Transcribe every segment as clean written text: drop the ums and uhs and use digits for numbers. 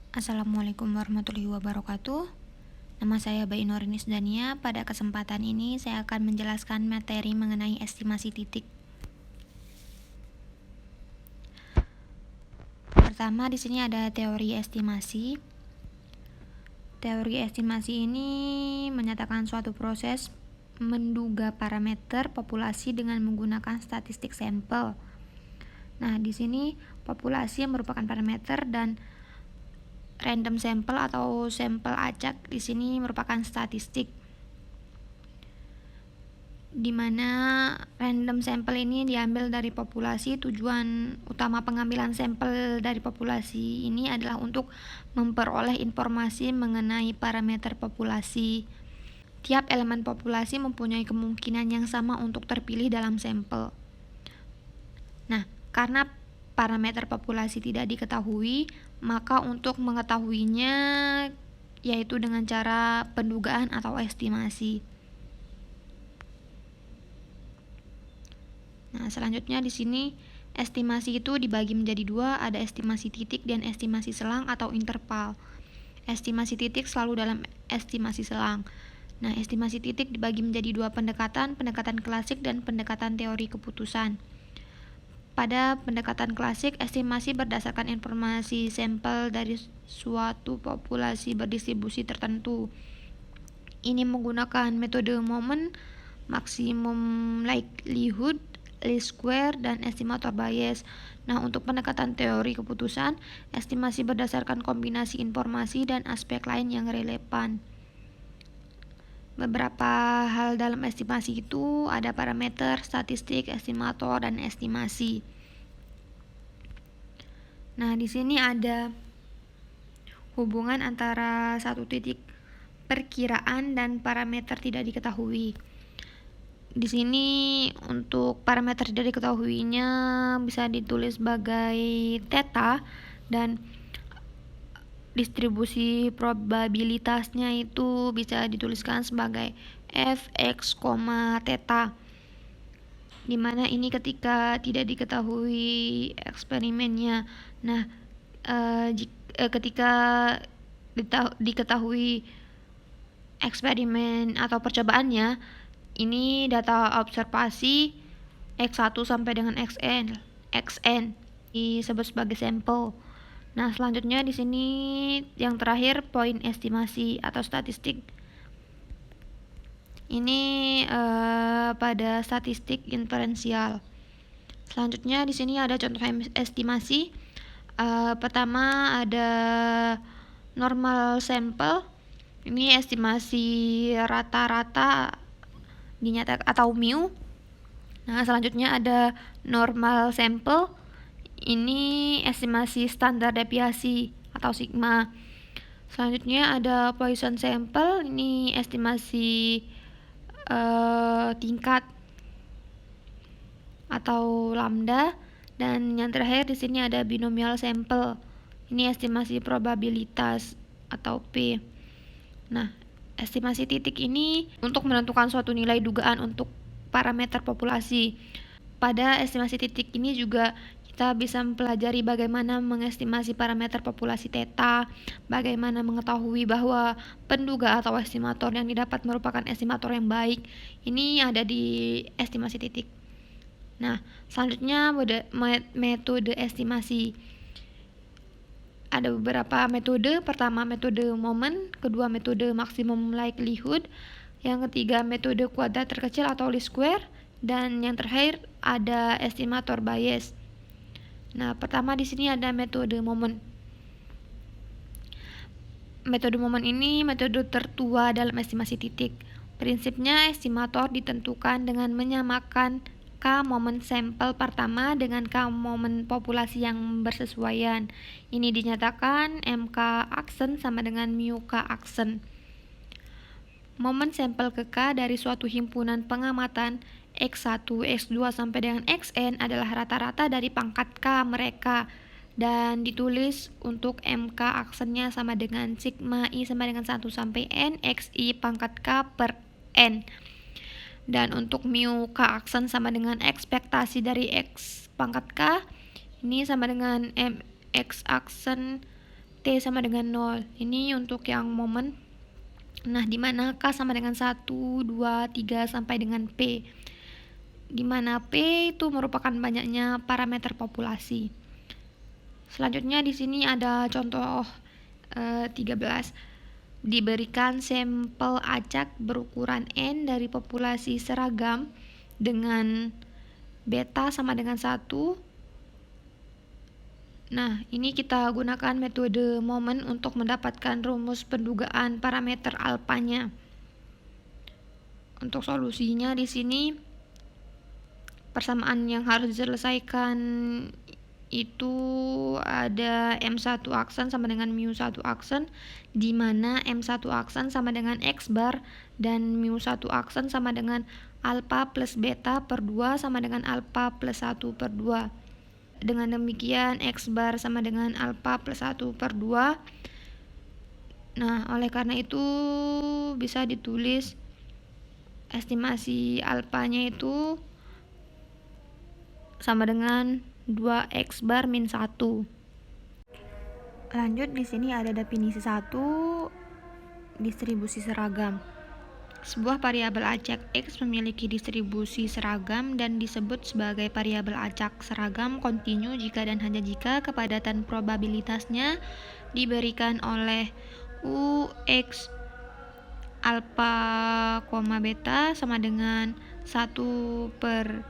Assalamualaikum warahmatullahi wabarakatuh. Nama saya Bayi Nurinis Dania. Pada kesempatan ini saya akan menjelaskan materi mengenai estimasi titik. Pertama, di sini ada teori estimasi. Teori estimasi ini menyatakan suatu proses menduga parameter populasi dengan menggunakan statistik sampel. Nah, di sini populasi merupakan parameter dan random sample atau sampel acak di sini merupakan statistik, di mana random sampel ini diambil dari populasi. Tujuan utama pengambilan sampel dari populasi ini adalah untuk memperoleh informasi mengenai parameter populasi. Tiap elemen populasi mempunyai kemungkinan yang sama untuk terpilih dalam sampel. Nah, karena parameter populasi tidak diketahui, maka untuk mengetahuinya yaitu dengan cara pendugaan atau estimasi. Nah, selanjutnya di sini estimasi itu dibagi menjadi dua, ada estimasi titik dan estimasi selang atau interval. Estimasi titik selalu dalam estimasi selang. Nah, estimasi titik dibagi menjadi dua pendekatan klasik dan pendekatan teori keputusan. Pada pendekatan klasik, estimasi berdasarkan informasi sampel dari suatu populasi berdistribusi tertentu. Ini menggunakan metode moment, maksimum likelihood, least square, dan estimator bias. Nah, untuk pendekatan teori keputusan, estimasi berdasarkan kombinasi informasi dan aspek lain yang relevan. Beberapa hal dalam estimasi itu ada parameter, statistik, estimator, dan estimasi. Nah, di sini ada hubungan antara satu titik perkiraan dan parameter tidak diketahui. Di sini untuk parameter tidak diketahuinya bisa ditulis sebagai theta, dan distribusi probabilitasnya itu bisa dituliskan sebagai fx, theta, dimana ini ketika tidak diketahui eksperimennya. Nah, ketika diketahui eksperimen atau percobaannya, ini data observasi x1 sampai dengan xn disebut sebagai sampel. Nah, selanjutnya di sini yang terakhir poin estimasi atau statistik. Ini pada statistik inferensial. Selanjutnya di sini ada contoh estimasi. Pertama ada normal sample. Ini estimasi rata-rata dinyatakan atau mu. Nah, selanjutnya ada normal sample. Ini estimasi standar deviasi atau sigma. Selanjutnya ada Poisson sample. Ini estimasi tingkat atau lambda. Dan yang terakhir di sini ada binomial sample. Ini estimasi probabilitas atau P. Nah, estimasi titik ini untuk menentukan suatu nilai dugaan untuk parameter populasi. Pada estimasi titik ini juga kita bisa mempelajari bagaimana mengestimasi parameter populasi theta, bagaimana mengetahui bahwa penduga atau estimator yang didapat merupakan estimator yang baik. Ini ada di estimasi titik. Nah, selanjutnya metode estimasi. Ada beberapa metode. Pertama, metode moment. Kedua, metode maksimum likelihood. Yang ketiga, metode kuadrat terkecil atau least square. Dan yang terakhir ada estimator bias. Nah, pertama di sini ada metode moment. Metode moment ini metode tertua dalam estimasi titik. Prinsipnya, estimator ditentukan dengan menyamakan K moment sampel pertama dengan K moment populasi yang bersesuaian. Ini dinyatakan MK aksen sama dengan mu K aksen. Moment sampel ke K dari suatu himpunan pengamatan X1, X2 sampai dengan Xn adalah rata-rata dari pangkat K mereka, dan ditulis untuk MK aksennya sama dengan sigma I sama dengan 1 sampai N XI pangkat K per N. Dan untuk mu K aksen sama dengan ekspektasi dari X pangkat K, ini sama dengan MX aksen T sama dengan 0. Ini untuk yang momen. Nah, di mana K sama dengan 1, 2, 3 sampai dengan P. Di mana P itu merupakan banyaknya parameter populasi. Selanjutnya di sini ada contoh 13. Diberikan sampel acak berukuran N dari populasi seragam dengan beta sama dengan 1. Nah, ini kita gunakan metode momen untuk mendapatkan rumus pendugaan parameter alpanya. Untuk solusinya di sini persamaan yang harus diselesaikan itu ada M1 aksen sama dengan mu1 aksen, di mana M1 aksen sama dengan X bar dan mu1 aksen sama dengan alpha plus beta per 2 sama dengan alpha plus 1 per 2. Dengan demikian X bar sama dengan alpha plus 1 per 2. Nah, oleh karena itu bisa ditulis estimasi alpanya itu sama dengan 2X bar min 1. Lanjut, di sini ada definisi 1, distribusi seragam. Sebuah variabel acak X memiliki distribusi seragam dan disebut sebagai variabel acak seragam kontinu jika dan hanya jika kepadatan probabilitasnya diberikan oleh UX alpha, beta sama dengan 1 per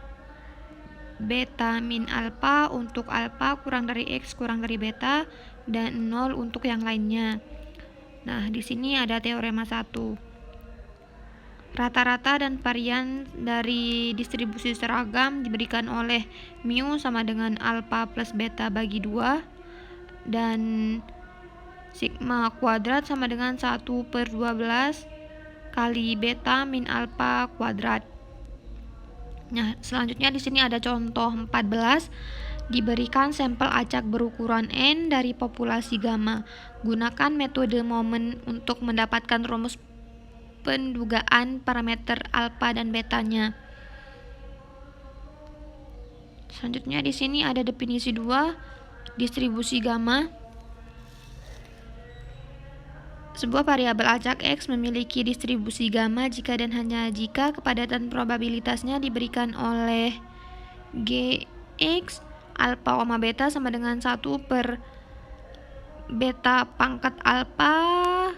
beta min alpha untuk alpha kurang dari X kurang dari beta dan 0 untuk yang lainnya. Nah, di sini ada teorema 1. Rata-rata dan varian dari distribusi seragam diberikan oleh mu sama dengan alpha plus beta bagi 2 dan sigma kuadrat sama dengan 1 per 12 kali beta min alpha kuadrat. Nah, selanjutnya di sini ada contoh 14. Diberikan sampel acak berukuran N dari populasi gamma. Gunakan metode momen untuk mendapatkan rumus pendugaan parameter alpha dan betanya. Selanjutnya di sini ada definisi 2, distribusi gamma. Sebuah variabel acak X memiliki distribusi gamma jika dan hanya jika kepadatan probabilitasnya diberikan oleh Gx alpha, beta sama dengan 1 per beta pangkat alpha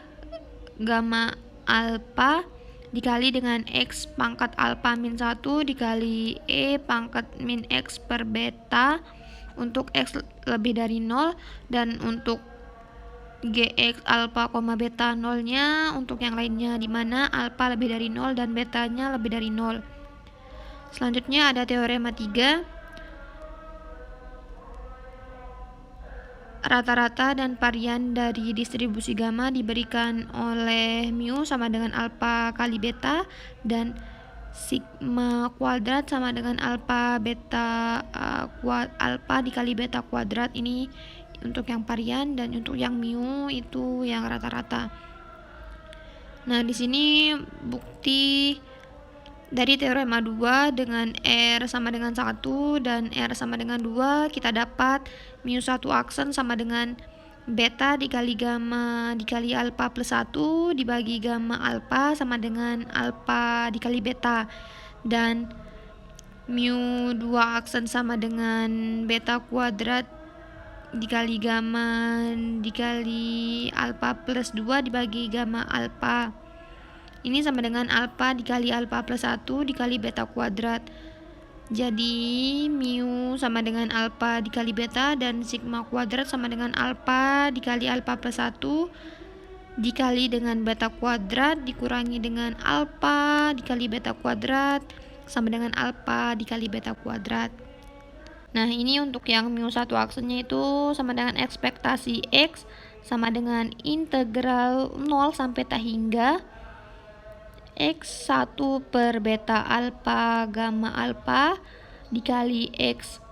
gamma alpha dikali dengan X pangkat alpha min 1 dikali E pangkat min X per beta untuk X lebih dari 0 dan untuk Gx alpha, beta 0-nya untuk yang lainnya, di mana alpha lebih dari 0 dan betanya lebih dari 0. Selanjutnya ada teorema 3. Rata-rata dan varian dari distribusi gamma diberikan oleh mu sama dengan alpha kali beta dan sigma kuadrat sama dengan alpha beta alpha dikali beta kuadrat. Ini untuk yang varian dan untuk yang mu itu yang rata-rata. Nah, di sini bukti dari teorema 2 dengan R sama dengan 1 dan R sama dengan 2 kita dapat mu1 aksen sama dengan beta dikali gamma dikali alpha plus 1 dibagi gamma alpha sama dengan alpha dikali beta dan mu2 aksen sama dengan beta kuadrat dikali gamma dikali alpha plus 2 dibagi gamma alpha. Ini sama dengan alpha dikali alpha plus 1 dikali beta kuadrat. Jadi mu sama dengan alpha dikali beta dan sigma kuadrat sama dengan alpha dikali alpha plus 1 dikali dengan beta kuadrat dikurangi dengan alpha dikali beta kuadrat sama dengan alpha dikali beta kuadrat. Nah, ini untuk yang mu1 aksennya itu sama dengan ekspektasi X sama dengan integral 0 sampai ta hingga X1 per beta alpha gamma alpha dikali X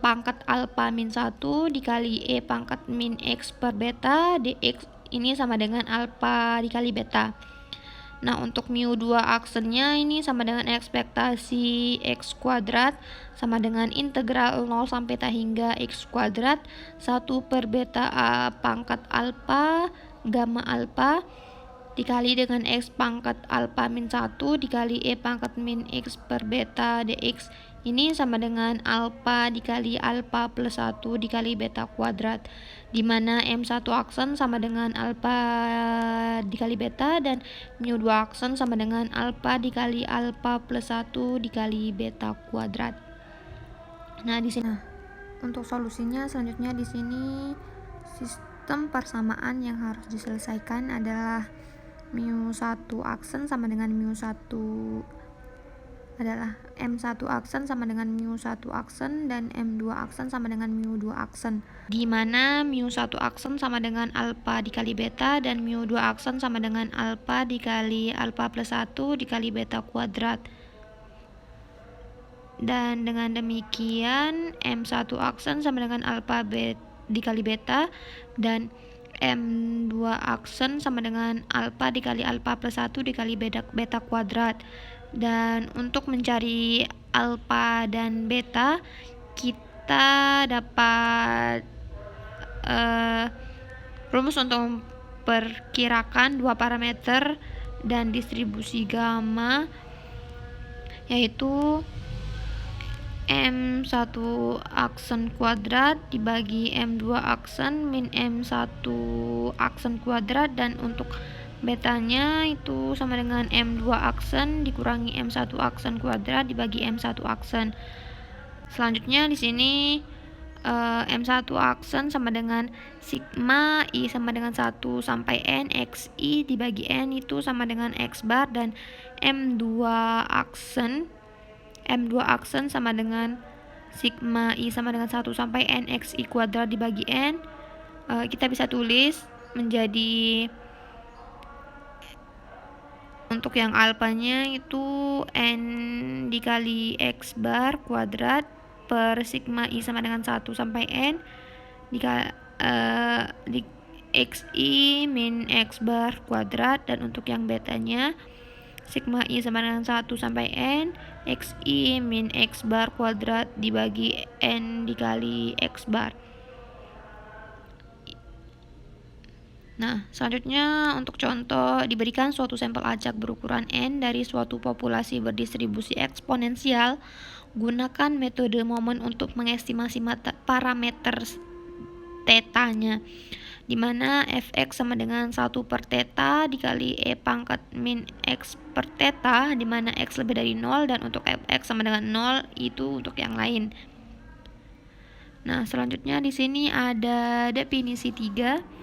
pangkat alpha min 1 dikali E pangkat min X per beta dx ini sama dengan alpha dikali beta. Nah, untuk mu2 aksennya ini sama dengan ekspektasi X kuadrat sama dengan integral 0 sampai t hingga X kuadrat 1 per beta A pangkat alpha gamma alpha dikali dengan X pangkat alpha min 1 dikali E pangkat min X per beta dx. Ini sama dengan alpha dikali alpha plus 1 dikali beta kuadrat, dimana M1 aksen sama dengan alpha dikali beta dan mu2 aksen sama dengan alpha dikali alpha plus 1 dikali beta kuadrat. Nah, di sini untuk solusinya selanjutnya di sini sistem persamaan yang harus diselesaikan adalah mu1 aksen sama dengan mu1 adalah M1 aksen sama dengan mu1 aksen dan M2 aksen sama dengan mu2 aksen, di mana mu1 aksen sama dengan alpha dikali beta dan mu2 aksen sama dengan alpha dikali alpha plus 1 dikali beta kuadrat. Dan dengan demikian M1 aksen sama dengan alpha dikali beta dan M2 aksen sama dengan alpha dikali alpha plus 1 dikali beta kuadrat. Dan untuk mencari alpha dan beta kita dapat rumus untuk memperkirakan dua parameter dan distribusi gamma, yaitu M1 aksen kuadrat dibagi M2 aksen min M1 aksen kuadrat, dan untuk betanya itu sama dengan M2 aksen dikurangi M1 aksen kuadrat dibagi M1 aksen. Selanjutnya di sini M1 aksen sama dengan sigma I sama dengan 1 sampai N XI dibagi N itu sama dengan X bar, dan M2 aksen sama dengan sigma I sama dengan 1 sampai N XI kuadrat dibagi N. Kita bisa tulis menjadi untuk yang alfanya itu N dikali X bar kuadrat per sigma I sama dengan 1 sampai N dikali XI min X bar kuadrat, dan untuk yang betanya sigma I sama dengan 1 sampai N XI min X bar kuadrat dibagi N dikali X bar. Nah, selanjutnya untuk contoh, diberikan suatu sampel acak berukuran N dari suatu populasi berdistribusi eksponensial. Gunakan metode momen untuk mengestimasi parameter θ-nya, di mana fx sama dengan 1 per θ dikali E pangkat min X per θ, di mana X lebih dari 0, dan untuk fx sama dengan 0 itu untuk yang lain. Nah, selanjutnya di sini ada definisi 3.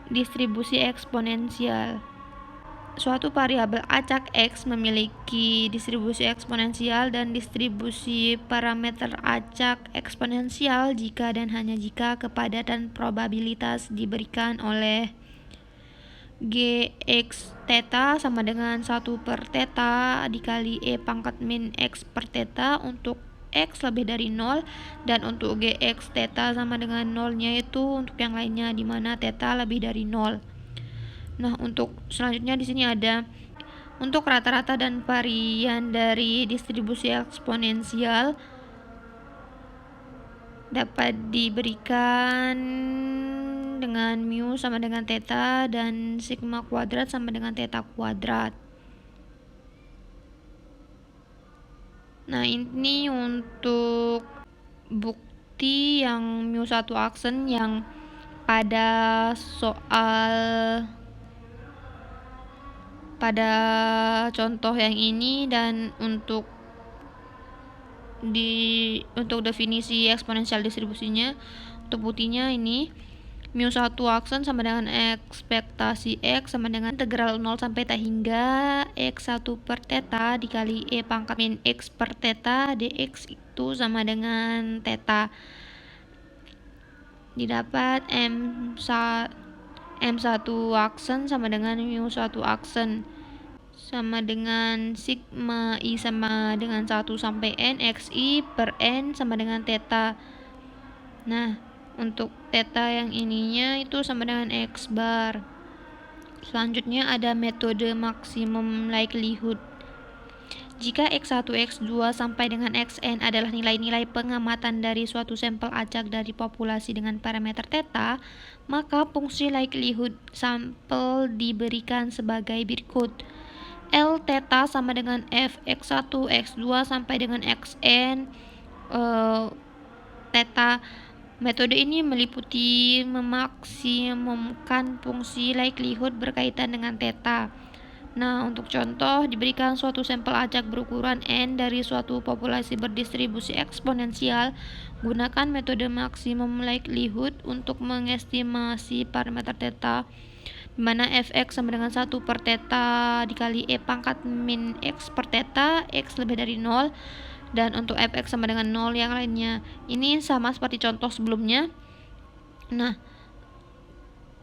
Distribusi eksponensial. Suatu variabel acak X memiliki distribusi eksponensial dan distribusi parameter acak eksponensial jika dan hanya jika kepadatan probabilitas diberikan oleh Gx θ sama dengan 1 per θ dikali E pangkat min X per θ untuk X lebih dari 0, dan untuk Gx θ sama dengan 0-nya itu untuk yang lainnya di mana θ lebih dari 0. Nah, untuk selanjutnya di sini ada untuk rata-rata dan varian dari distribusi eksponensial dapat diberikan dengan mu sama dengan θ dan sigma kuadrat sama dengan θ kuadrat. Nah, ini untuk bukti yang mu1 aksen yang pada contoh yang ini, dan untuk definisi eksponensial distribusinya, untuk buktinya ini mu1 aksen sama dengan ekspektasi X sama dengan integral 0 sampai t hingga X1 per θ dikali E pangkat min X per θ dx itu sama dengan θ. Didapat M1 aksen sama dengan mu1 aksen sama dengan sigma I sama dengan 1 sampai N XI per N sama dengan θ. Nah, untuk θ yang ininya itu sama dengan X bar Selanjutnya ada metode maksimum likelihood. Jika X1, X2 sampai dengan Xn adalah nilai-nilai pengamatan dari suatu sampel acak dari populasi dengan parameter theta, maka fungsi likelihood sampel diberikan sebagai berikut. L theta sama dengan F X1, X2 sampai dengan Xn theta. Metode ini meliputi memaksimumkan fungsi likelihood berkaitan dengan theta. Nah, untuk contoh, diberikan suatu sampel acak berukuran N dari suatu populasi berdistribusi eksponensial, gunakan metode maksimum likelihood untuk mengestimasi parameter theta, di mana fx sama dengan 1 per theta dikali E pangkat min x per theta, x lebih dari 0, dan untuk fx sama dengan 0 yang lainnya. Ini sama seperti contoh sebelumnya. Nah,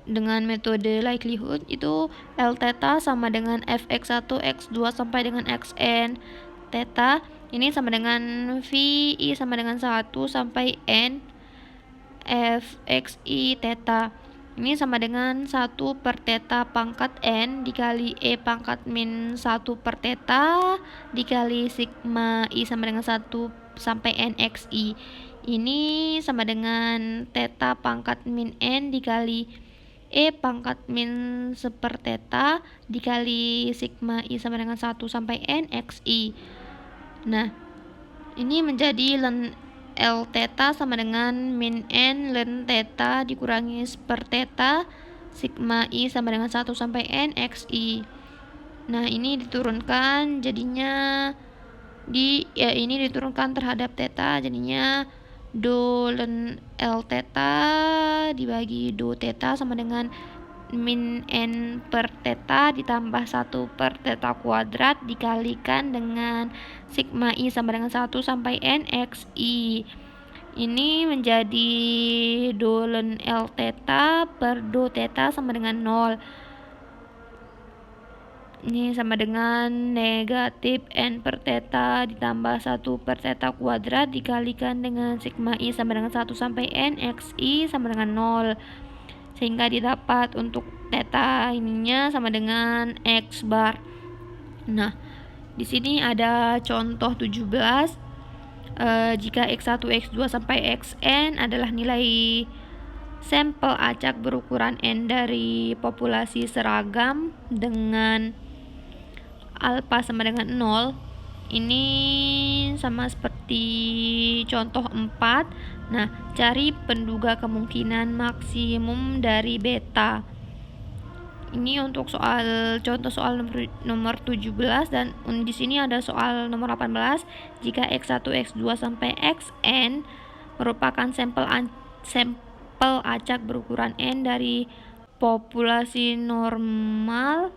dengan metode likelihood itu L theta sama dengan Fx1, X2 sampai dengan Xn theta. Ini sama dengan Vi sama dengan 1 sampai N Fxi theta. Ini sama dengan 1 per theta pangkat N dikali E pangkat min 1 per theta dikali sigma I sama dengan 1 sampai N Xi. Ini sama dengan theta pangkat min N dikali E pangkat min 1 per theta dikali sigma I sama dengan 1 sampai N Xi. Nah, ini menjadi ln L theta sama dengan min N ln theta dikurangi per theta sigma I sama dengan 1 sampai N Xi. Nah, ini diturunkan jadinya ini diturunkan terhadap theta jadinya do ln L theta dibagi do theta sama dengan min N per theta ditambah 1 per theta kuadrat dikalikan dengan sigma I sama dengan 1 sampai N Xi. Ini menjadi do ln L theta per do theta sama dengan 0. Ini sama dengan negatif N per theta ditambah 1 per theta kuadrat dikalikan dengan sigma I sama dengan 1 sampai N Xi sama dengan 0. Sehingga didapat untuk theta ininya sama dengan X bar. Nah, di sini ada contoh 17. Jika X1, X2 sampai Xn adalah nilai sampel acak berukuran N dari populasi seragam dengan alpha sama dengan 0, ini sama seperti contoh 4. Nah, cari penduga kemungkinan maksimum dari beta. Ini untuk contoh soal nomor 17, dan di sini ada soal nomor 18. Jika X1, X2 sampai Xn merupakan sampel acak berukuran N dari populasi normal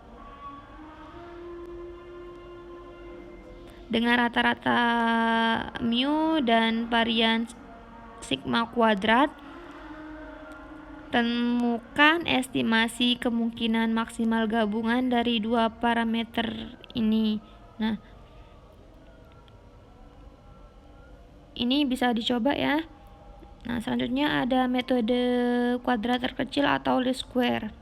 dengan rata-rata mu dan varian sigma kuadrat, temukan estimasi kemungkinan maksimal gabungan dari dua parameter ini. Nah, ini bisa dicoba ya. Nah, selanjutnya ada metode kuadrat terkecil atau least square.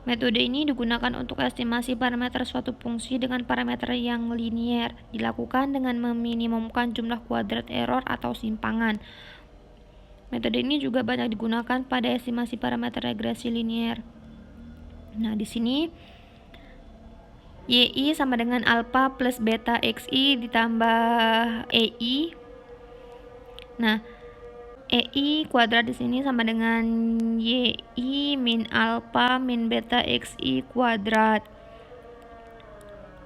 Metode ini digunakan untuk estimasi parameter suatu fungsi dengan parameter yang linier, dilakukan dengan meminimumkan jumlah kuadrat error atau simpangan. Metode ini juga banyak digunakan pada estimasi parameter regresi linier. Nah, di sini YI sama dengan alpha plus beta XI ditambah EI. Nah, EI kuadrat di sini sama dengan YI min alpha min beta XI kuadrat.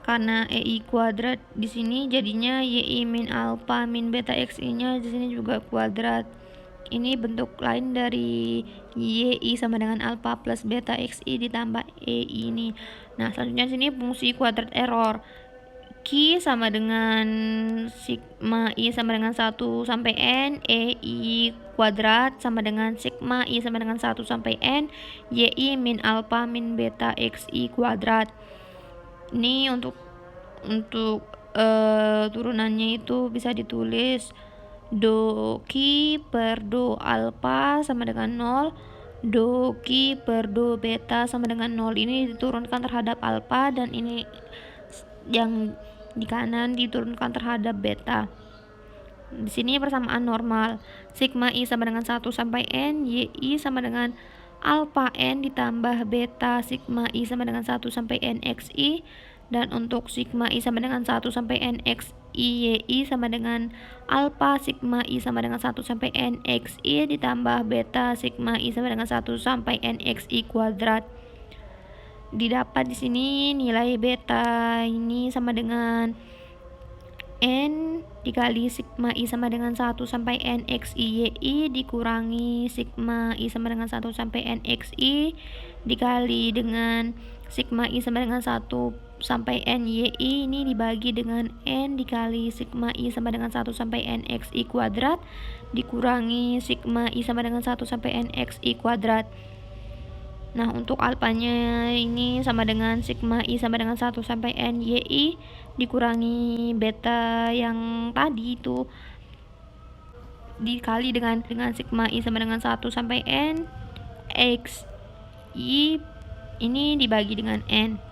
Karena EI kuadrat di sini jadinya YI min alpha min beta XI-nya di sini juga kuadrat. Ini bentuk lain dari YI sama dengan alpha plus beta XI ditambah EI ini. Nah, selanjutnya sini fungsi kuadrat error. Q sama dengan sigma I sama dengan 1 sampai N, EI kuadrat sama dengan sigma I sama dengan 1 sampai N, YI min alpha min beta XI kuadrat. Ini untuk turunannya itu bisa ditulis do Q per do alpha sama dengan 0, do Ki per do beta sama dengan 0 ini diturunkan terhadap alfa, dan ini yang di kanan diturunkan terhadap beta. Di sini persamaan normal. Sigma I sama dengan 1 sampai N, YI sama dengan alpha N ditambah beta sigma I sama dengan 1 sampai N XI, dan untuk sigma I sama dengan 1 sampai N XI YI sama dengan alpha sigma I sama dengan 1 sampai N XI ditambah beta sigma I sama dengan 1 sampai N XI kuadrat. Didapat di sini nilai beta ini sama dengan N dikali sigma I sama dengan 1 sampai N XI YI dikurangi sigma I sama dengan 1 sampai N XI dikali dengan sigma I sama dengan 1 sampai N YI ini dibagi dengan N dikali sigma I sama dengan 1 sampai N XI kuadrat dikurangi sigma I sama dengan 1 sampai N XI kuadrat. Nah, untuk alfanya ini sama dengan sigma I sama dengan 1 sampai N YI dikurangi beta yang tadi itu dikali dengan sigma I sama dengan 1 sampai N XI ini dibagi dengan N.